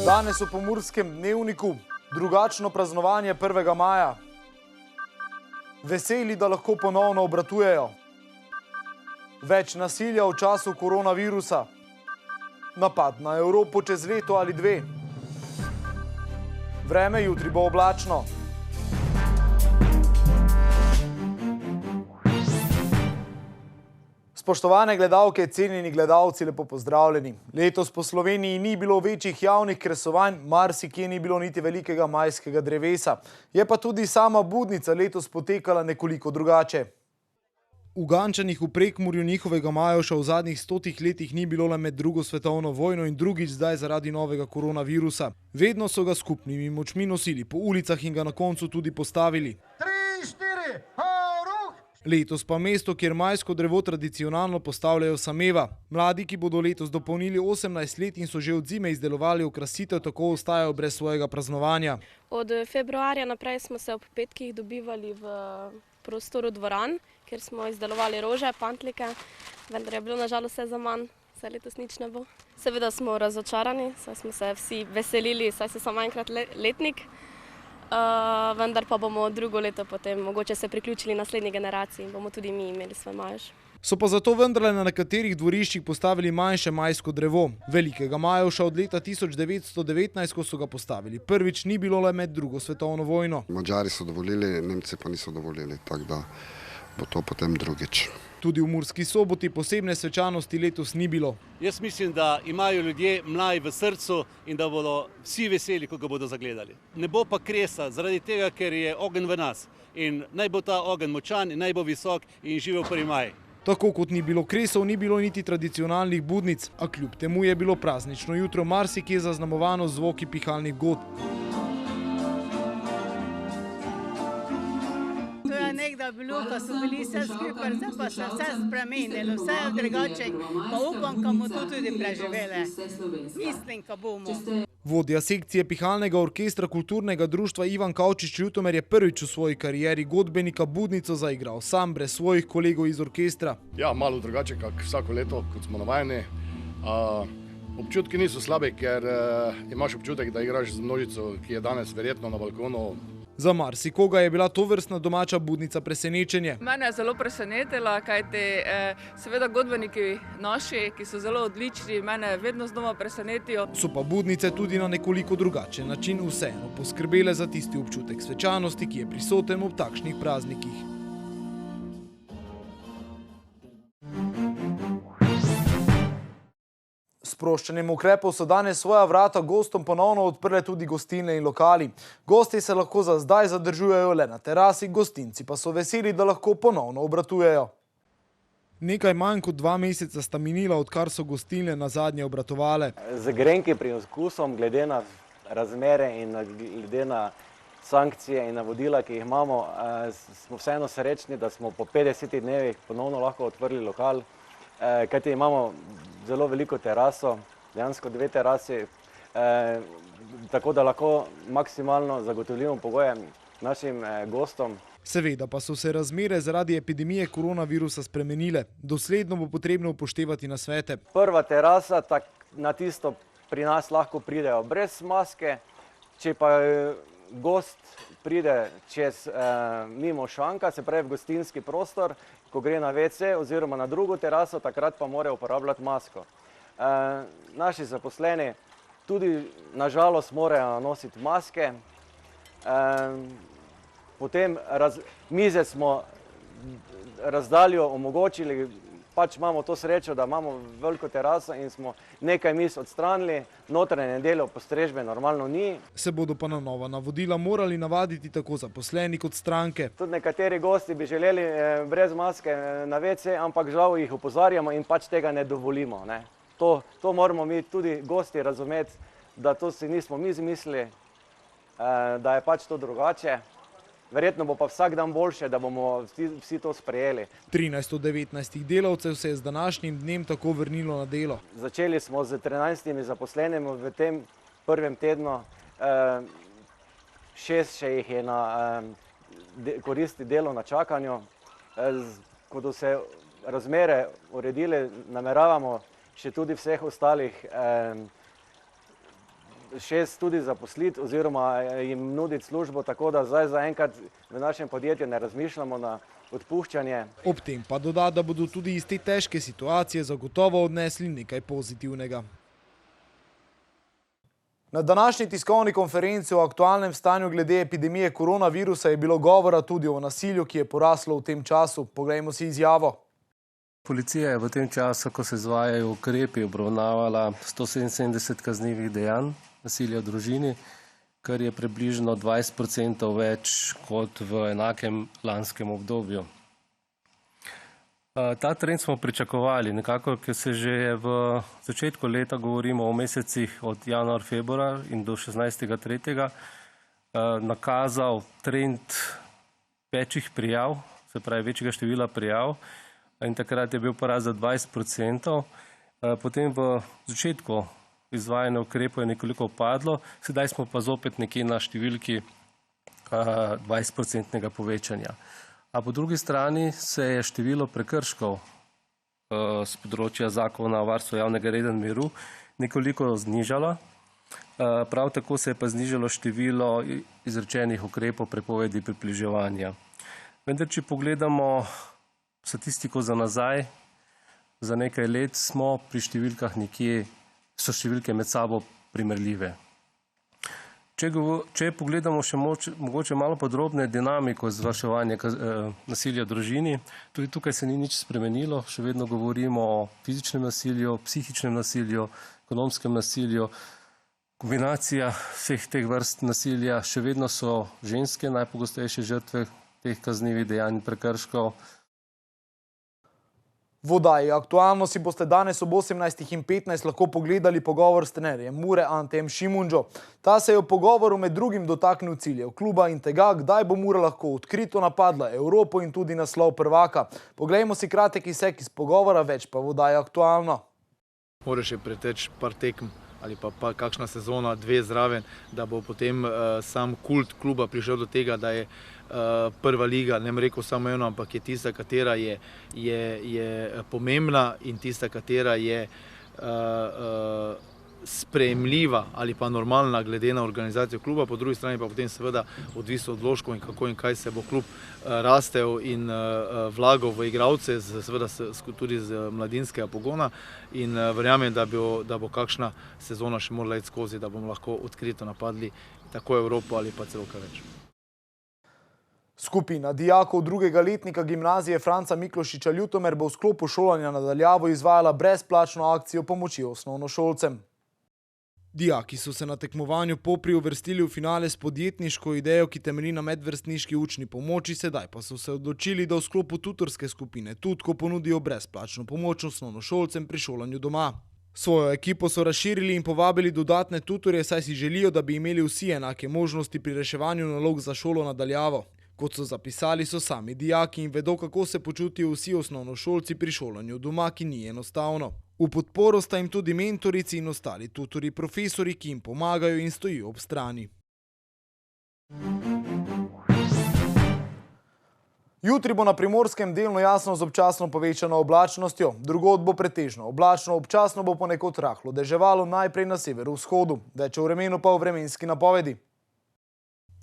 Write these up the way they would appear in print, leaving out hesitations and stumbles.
Danes v Pomurskem dnevniku drugačno praznovanje 1. maja. Veseli, da lahko ponovno obratujejo. Več nasilja v času koronavirusa. Napad na Evropo čez leto ali dve. Vreme jutri bo oblačno. Spoštovane gledalke, cenjeni gledalci, lepo pozdravljeni. Letos po Sloveniji ni bilo večjih javnih kresovanj, marsikje ni bilo niti velikega majskega drevesa. Je pa tudi sama budnica letos potekala nekoliko drugače. V Gančanih v Prekmurju njihovega Majoša v zadnjih 100 letih ni bilo le med drugo svetovno vojno in drugič zdaj zaradi novega koronavirusa. Vedno so ga skupnimi močmi nosili po ulicah in ga na koncu tudi postavili. 3, 4, ruh! Letos pa mesto, kjer majsko drevo tradicionalno postavljajo, sameva. Mladi, ki bodo letos dopolnili 18 let in so že od zime izdelovali okrasitev, tako ostajajo brez svojega praznovanja. Od februarja naprej smo se ob petkih dobivali v prostoru dvoran, kjer smo izdelovali rože, pantlike, vendar je bilo nažalost vse zaman, saj letos nič ne bo. Seveda smo razočarani, saj smo se vsi veselili, saj se samo enkrat letnik, vendar pa bomo drugo leto potem mogoče se priključili naslednji generaciji in bomo tudi mi imeli svoj Majoš. So pa zato vendarle na nekaterih dvoriščih postavili manjše majsko drevo. Velikega Majoša od leta 1919, ko so ga postavili prvič, ni bilo le med drugo svetovno vojno. Madžari so dovolili, Nemci pa niso dovolili, tako da bo to potem drugič. Tudi v Murski Soboti posebne svečanosti letos ni bilo. Jaz mislim, da imajo ljudje mlaj v srcu in da bodo vsi veseli, ko ga bodo zagledali. Ne bo pa kresa, zaradi tega, ker je ogenj v nas. In naj bo ta ogenj močan, naj bo visok in živel 1. maj. Tako kot ni bilo kresov, ni bilo niti tradicionalnih budnic, a kljub temu je bilo praznično jutro marsikje zaznamovano z zvoki pihalnih godb. To je nekdaj bilo, ko so bili vse skupaj, zdaj pa se vse spremenilo, vse je drugače, pa upam, ko bomo to tudi preživeli. Mislim, ko bomo. Vodja sekcije pihalnega orkestra kulturnega društva Ivan Kavčič-Ljutomer je prvič v svoji karieri godbenika budnico zaigral sam, brez svojih kolegov iz orkestra. Ja, malo drugače, kak vsako leto, kot smo navajeni. Občutki niso slabe, ker imaš občutek, da igraš z množico, ki je danes verjetno na balkonu. Za marsikoga je bila tovrstna domača budnica presenečenje. Mene je zelo presenetila, kajti seveda godbeniki naši, ki so zelo odlični, mene vedno znova presenetijo. So pa budnice tudi na nekoliko drugačen način vseeno poskrbele za tisti občutek svečanosti, ki je prisoten ob takšnih praznikih. S sproščanjem ukrepov so danes svoja vrata gostom ponovno odprle tudi gostilne in lokali. Gosti se lahko za zdaj zadržujejo le na terasi, gostinci pa so veseli, da lahko ponovno obratujejo. Nekaj manj kot 2 meseca sta minila, odkar so gostilne nazadnje obratovale. Z grenkim preizkusom, glede na razmere in glede na sankcije in navodila, ki jih imamo, smo vseeno srečni, da smo po 50 dnevih ponovno lahko odprli lokal, kajti imamo zelo veliko teraso, dejansko 2 terasi, tako da lahko maksimalno zagotovimo pogoje našim gostom. Seveda pa so se razmere zaradi epidemije koronavirusa spremenile. Dosledno bo potrebno upoštevati nasvete. Prva terasa, na tisto pri nas lahko pridejo brez maske, če pa gost pride čez mimo šanka, se pravi v gostinski prostor, ko gre na WC oziroma na drugo teraso, takrat pa mora uporabljati masko. Naši zaposleni tudi nažalost morajo nositi maske. Potem mize smo razdaljo omogočili, pač imamo to srečo, da imamo veliko teraso in smo nekaj miz odstranili, notranje delo postrežbe normalno ni. Se bodo pa na nova navodila morali navaditi tako zaposleni kot stranke. Tudi nekateri gosti bi želeli brez maske na WC, ampak žal jih opozarjamo in pač tega ne dovolimo. To moramo mi tudi gosti razumeti, da to si nismo mi zmislili, da je pač to drugače. Verjetno bo pa vsak dan boljše, da bomo vsi to sprejeli. 13 od 19 delavcev se je z današnjim dnem tako vrnilo na delo. Začeli smo z 13 zaposlenimi v tem prvem tednu. 6 še jih je koristi delo na čakanju. Ko do se razmere uredile, nameravamo še tudi vseh ostalih 6 tudi zaposliti oziroma jim nuditi službo, tako da zdaj zaenkrat v našem podjetju ne razmišljamo na odpuščanje. Ob tem pa doda, da bodo tudi iz te težke situacije zagotovo odnesli nekaj pozitivnega. Na današnji tiskovni konferenci o aktualnem stanju glede epidemije koronavirusa je bilo govora tudi o nasilju, ki je poraslo v tem času. Poglejmo si izjavo. Policija je v tem času, ko se izvajajo ukrepi, obravnavala 177 kaznivih dejanj nasilja v družini, kar je približno 20% več kot v enakem lanskem obdobju. Ta trend smo pričakovali, nekako, ker se že v začetku leta govorimo o mesecih od januar, februar in do 16.3. Nakazal trend večjih prijav, se pravi večjega števila prijav, in takrat je bil porast za 20%. Potem v začetku izvajanja ukrepov je nekoliko padlo, sedaj smo pa zopet nekje na številki 20% povečanja. A po drugi strani se je število prekrškov z področja zakona o varstvu javnega reda in miru nekoliko znižalo. Prav tako se je pa znižalo število izrečenih ukrepov prepovedi približevanja. Vendar, če pogledamo statistiko za nazaj, za nekaj let smo pri številkah nekje, so številke med sabo primerljive. Če pogledamo še mogoče malo podrobne dinamiko izvrševanja nasilja v družini, tudi tukaj se ni nič spremenilo, še vedno govorimo o fizičnem nasilju, psihičnem nasilju, ekonomskem nasilju. Kombinacija vseh teh vrst nasilja, še vedno so ženske najpogostejše žrtve teh kaznivih dejanj in prekrškov. V oddaji Aktualno si boste danes ob 18:15 lahko pogledali pogovor s trenerjem Mure Antejem Šimundžo. Ta se je v pogovoru med drugim dotaknil ciljev kluba in tega, kdaj bo Mura lahko odkrito napadla Evropo in tudi naslov prvaka. Poglejmo si kratek izsek iz pogovora, več pa v oddaji Aktualno. Moraš je preteč par tekm ali pa kakšna sezona, dve zraven, da bo potem sam kult kluba prišel do tega, da je prva liga, ne bom rekel samo eno, ampak je tista, katera je pomembna in tista, katera je sprejemljiva ali pa normalna glede na organizacijo kluba, po drugi strani pa potem seveda odvisno od vložkov in kako in kaj se bo klub rastel in vlagal v igralce, seveda tudi z mladinskega pogona, in verjamem, da bo kakšna sezona še morala iti skozi, da bomo lahko odkrito napadli tako Evropo ali pa celo kaj več. Skupina dijakov drugega letnika gimnazije Franca Miklošiča Ljutomer bo v sklopu šolanja na daljavo izvajala brezplačno akcijo pomoči osnovnošolcem. Dijaki so se na tekmovanju Popri uvrstili v finale s podjetniško idejo, ki temelji na medvrstniški učni pomoči, sedaj pa so se odločili, da v sklopu tutorske skupine Tutko ponudijo brezplačno pomoč osnovnošolcem pri šolanju doma. Svojo ekipo so razširili in povabili dodatne tutorje, saj si želijo, da bi imeli vsi enake možnosti pri reševanju nalog za šolo na daljavo. Kot so zapisali, so sami dijaki in vedo, kako se počutijo vsi osnovnošolci pri šolanju doma, ki ni enostavno. V podporo sta jim tudi mentorici in ostali tutorji profesori, ki jim pomagajo in stojijo ob strani. Jutri bo na Primorskem delno jasno z občasno povečano oblačnostjo, drugod bo pretežno oblačno, občasno bo ponekod rahlo deževalo, najprej na severovzhodu. Več o vremenu pa v vremenski napovedi.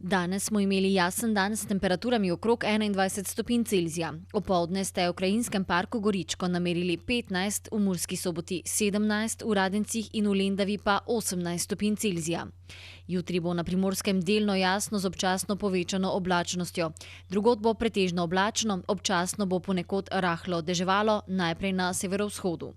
Danes smo imeli jasen dan s temperaturami okrog 21 stopinj Celzija. Opoldne ste v Krajinskem parku Goričko namerili 15, v Murski Soboti 17, v Radencih in v Lendavi pa 18 stopinj Celzija. Jutri bo na Primorskem delno jasno z občasno povečano oblačnostjo. Drugod bo pretežno oblačno, občasno bo ponekod rahlo deževalo, najprej na severovzhodu.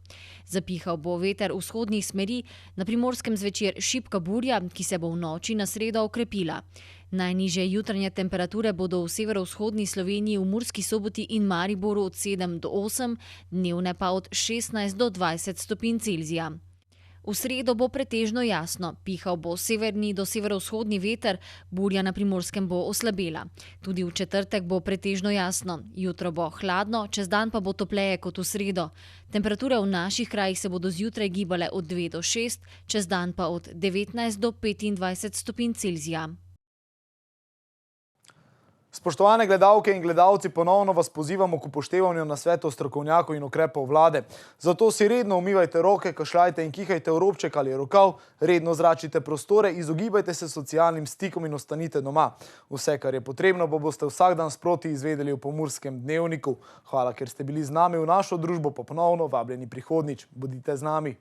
Zapihal bo veter vzhodnih smeri, na Primorskem zvečer šibka burja, ki se bo v noči na sredo okrepila. Najnižje jutranje temperature bodo v severovzhodni Sloveniji v Murski Soboti in Mariboru od 7 do 8, dnevne pa od 16 do 20 stopinj Celzija. V sredo bo pretežno jasno, pihal bo severni do severovzhodni veter, burja na Primorskem bo oslabela. Tudi v četrtek bo pretežno jasno, jutro bo hladno, čez dan pa bo topleje kot v sredo. Temperature v naših krajih se bodo zjutraj gibale od 2 do 6, čez dan pa od 19 do 25 stopinj Celzija. Spoštovane gledalke in gledalci, ponovno vas pozivamo k upoštevanju nasvetov strokovnjakov in ukrepov vlade. Zato si redno umivajte roke, kašljajte in kihajte v robček ali rokav, redno zračite prostore, izogibajte se socialnim stikom in ostanite doma. Vse, kar je potrebno, boste vsak dan sproti izvedeli v Pomurskem dnevniku. Hvala, ker ste bili z nami v našo družbo, pa ponovno vabljeni prihodnjič. Bodite z nami.